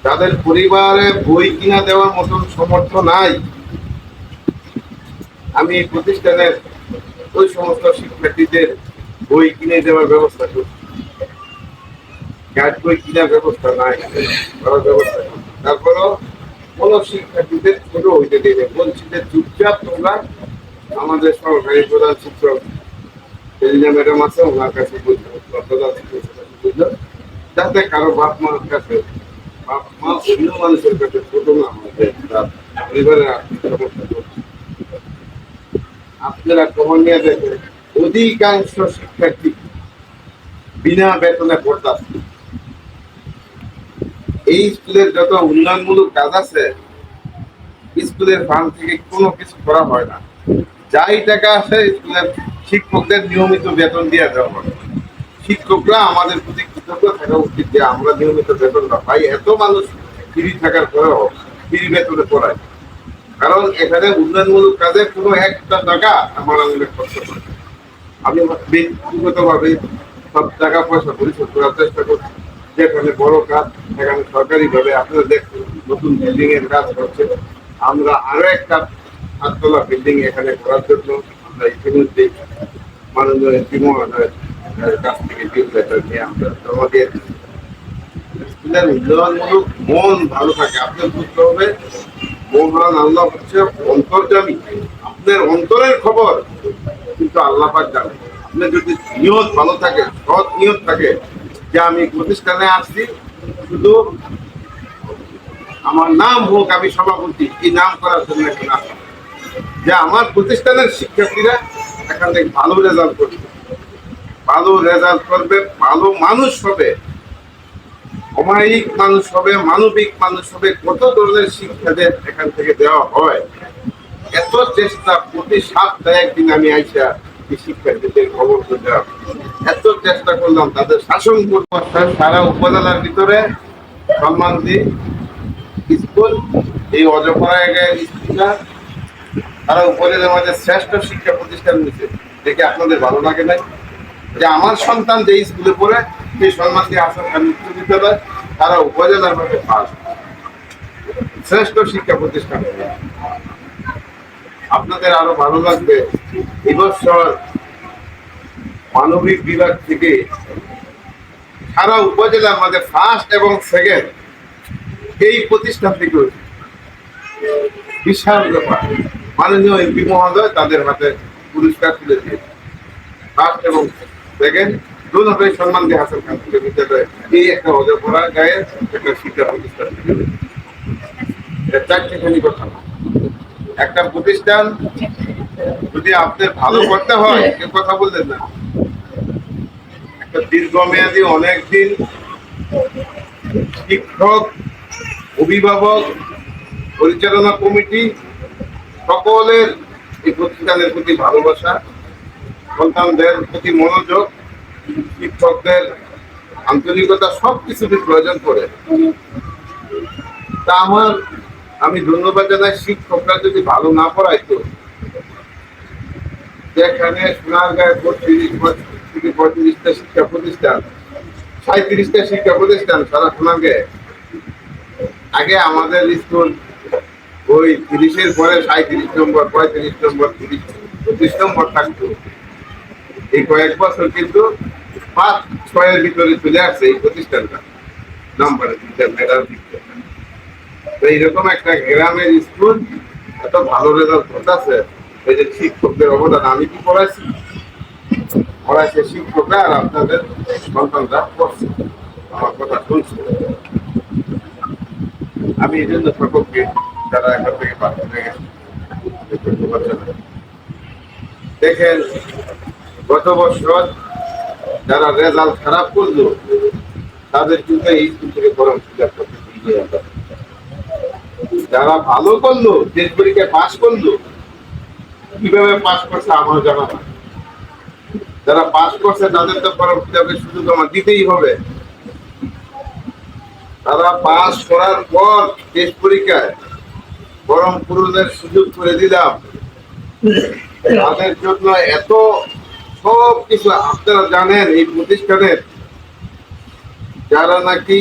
যাদের পরিবারে বই কিনা দেওয়ার মতন সমর্থ নাই, আমি এই প্রতিষ্ঠানের ওই সমস্ত শিক্ষার্থীদের বই কিনে দেওয়ার ব্যবস্থা করছি। গাইড বই কিনার ব্যবস্থা নাই, করার ব্যবস্থা করছি। তারপরেও কোন শিক্ষার্থীদের ছোট হইতে দিলে বলছিলে চুপচাপ তোমরা আমাদের সরকারি প্রধান শিক্ষক ম্যাডাম আছে, ওনার কাছে প্রধান শিক্ষক বুঝলো, যাতে কারো বাপ মার কাছে, বাপ মা অন্য মানুষের কাছে ছোট না আমাদের তার পরিবারের আর্থিক সমস্যা করছে। আপনারা খবর নিয়ে দেখেন, অধিকাংশ শিক্ষার্থী বিনা বেতনে পড়তেছে। এই স্কুলের যত উন্নয়নমূলক কাজ আছে, স্কুলের ফান্ড থেকে কোনো কিছু করা হয় না। যাই টাকা আসে স্কুলের শিক্ষকদের নিয়মিত বেতন দিয়ে দেওয়া হয়। শিক্ষকরা আমাদের প্রতি কৃতজ্ঞ থাকা উচিত যে আমরা নিয়মিত বেতন পাই। এত মানুষ ফ্রি থাকার পরেও ফ্রি বেতনে পড়ায়, কারণ এখানে উন্নয়নমূলক কাজে কোনো একটা টাকা আমার আমাদের খরচ করে। আমি ব্যক্তিগতভাবে সব টাকা পয়সা পরিশোধ করার চেষ্টা করছি। যেখানে বড় কাজ সেখানে সরকারিভাবে আপনারা দেখুন নতুন বিল্ডিং এর কাজ করছে। আমরা আরো একটা 7 তলা বিল্ডিং এখানে করার জন্য আমরা ইতিমধ্যে মাননীয় এমপি মহোদয়ের কাছ থেকে ডিউ লেটার নিয়ে আমরা জমা দিয়ে দিচ্ছি। স্কুলের উন্নয়নমূলক মন ভালো থাকে। আপনার বুঝতে হবে মহান আল্লাহ হচ্ছে অন্তর্যামী। আপনার অন্তরের খবর কিন্তু আল্লাহ পাক জানে। আপনার যদি নিয়ত ভালো থাকে, সৎ নিয়ত থাকে যে আমি প্রতিষ্ঠানে আসছি শুধু আমার নাম হোক, আমি সভাপতি, এই নাম করার জন্য এখানে আসছি, যে আমার প্রতিষ্ঠানের শিক্ষার্থীরা এখান থেকে ভালো রেজাল্ট করবে, ভালো রেজাল্ট করবে, ভালো মানুষ হবে, অমায়িক মানুষ হবে, মানবিক মানুষ হবে। কত ধরনের শিক্ষাদের এখান থেকে দেওয়া হয়। এত চেষ্টা, প্রতি সপ্তাহে একদিন আমি আইসা এই শিক্ষার্থীদের খবর দেওয়া, এত চেষ্টা করলাম তাদের শাসন করবো। সারা উপজেলার ভিতরে সম্মান দিই স্কুল, এই অজপাড়া স্কুলটা তারা উপজেলার মধ্যে শ্রেষ্ঠ শিক্ষা প্রতিষ্ঠান হয়েছে। দেখে আপনাদের ভালো লাগে নাই যে আমার সন্তান যে স্কুলে পড়ে সেই সম্মান দিয়ে আসাম খান উচ্চ বিদ্যালয় তারা উপজেলার মধ্যে ফার্স্ট শ্রেষ্ঠ শিক্ষা প্রতিষ্ঠান। আপনাদের আরো ভালো লাগবে, এবছর মানবিক বিভাগ থেকে সারা উপজেলার মধ্যে ফার্স্ট এবং সেকেন্ড এই প্রতিষ্ঠান থেকে বিশাল ব্যাপার। মাননীয় এমপি মহোদয় তাদের হাতে পুরস্কার তুলে দিয়েছে। ফার্স্ট এবং সেকেন্ড দুটোই সম্মান দিয়ে হাসান খান বিদ্যালয় এই একটা অজপড়া গায়ে একটা শিক্ষা প্রতিষ্ঠান থেকে। চারটেখানি কথা না, একটা প্রতিষ্ঠান যদি আপনার ভালো করতে হয়, কেউ কথা বললেন না, একটা দীর্ঘমেয়াদী অনেকদিন শিক্ষক, অভিভাবক, পরিচালনা কমিটি সকলের এই প্রতিষ্ঠানের প্রতি ভালোবাসা, সন্তানদের প্রতি মনোযোগ, শিক্ষকদের আন্তরিকতা সবকিছুরই প্রয়োজন পড়ে। তা আমি ধন্যবাদ জানাই, শিক্ষকরা যদি ভালো না পড়াইতো, যেখানে সোনারগাঁয়ে 35-35টা শিক্ষা প্রতিষ্ঠান, 37টা শিক্ষা প্রতিষ্ঠান সারা সোনারগাঁয়ে, আগে আমাদের স্কুল ওই 30-এর পরে 37 নম্বর, 35 নম্বর, 30-35 নম্বর থাকতো। এই কয়েক বছর কিন্তু 5-6-এর ভিতরে চলে আসছে এই প্রতিষ্ঠানটা নাম্বারের দিকটা, মেধার দিকটা। এইরকম একটা গ্রামের স্কুল এত ভালো রেজাল্ট করতেছে, এই যে শিক্ষকদের অবদান। আমি কি পড়াইছি? পড়াইছে শিক্ষকরা, আর আপনাদের সন্তানরা পড়ছে, আমার কথা শুনছে। আমি এই জন্য সকলকে যারা এখান থেকে বাচ্চা হয়ে গেছে ধন্যবাদ জানাই। দেখেন গত বছর যারা রেজাল্ট খারাপ করলো তাদের কিন্তু এই স্কুল থেকে গরম পূজা করতে দিয়ে, যারা ভালো করলো, দেশ পরীক্ষায় পাশ করলো, কিভাবে পাশ করছে আমার জানা না। যারা পাশ করছে তাদের তো গরম পূজাকে সুযোগ আমার দিতেই হবে। তারা পাশ করার পর দেশ পরীক্ষায় গরম পূরণের সুযোগ করে দিলাম। তাদের জন্য এত সব কিছু আপনারা জানেন, এই প্রতিষ্ঠানের যারা নাকি